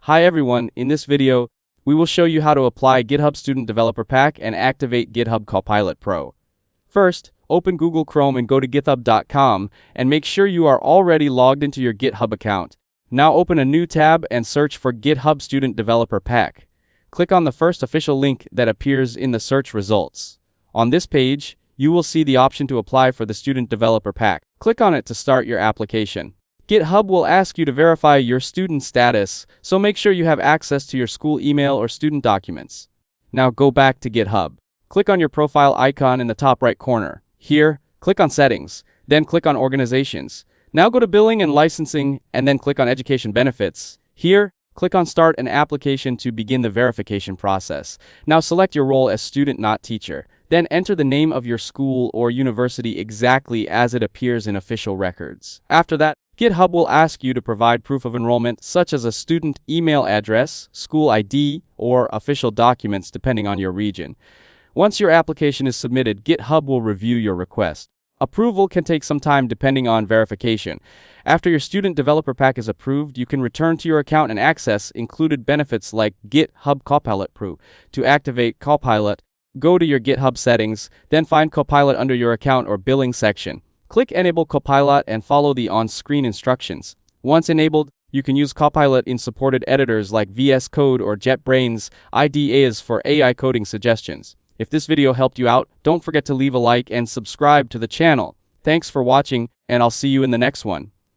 Hi everyone, in this video, we will show you how to apply GitHub Student Developer Pack and activate GitHub Copilot Pro. First, open Google Chrome and go to github.com and make sure you are already logged into your GitHub account. Now open a new tab and search for GitHub Student Developer Pack. Click on the first official link that appears in the search results. On this page, you will see the option to apply for the Student Developer Pack. Click on it to start your application. GitHub will ask you to verify your student status, so make sure you have access to your school email or student documents. Now go back to GitHub. Click on your profile icon in the top right corner. Here, click on Settings, then click on Organizations. Now go to Billing and Licensing, and then click on Education Benefits. Here, click on Start an Application to begin the verification process. Now select your role as student, not teacher. Then enter the name of your school or university exactly as it appears in official records. After that, GitHub will ask you to provide proof of enrollment such as a student email address, school ID, or official documents depending on your region. Once your application is submitted, GitHub will review your request. Approval can take some time depending on verification. After your Student Developer Pack is approved, you can return to your account and access included benefits like GitHub Copilot Pro. To activate Copilot, go to your GitHub settings, then find Copilot under your account or billing section. Click Enable Copilot and follow the on-screen instructions. Once enabled, you can use Copilot in supported editors like VS Code or JetBrains IDEs for AI coding suggestions. If this video helped you out, don't forget to leave a like and subscribe to the channel. Thanks for watching, and I'll see you in the next one.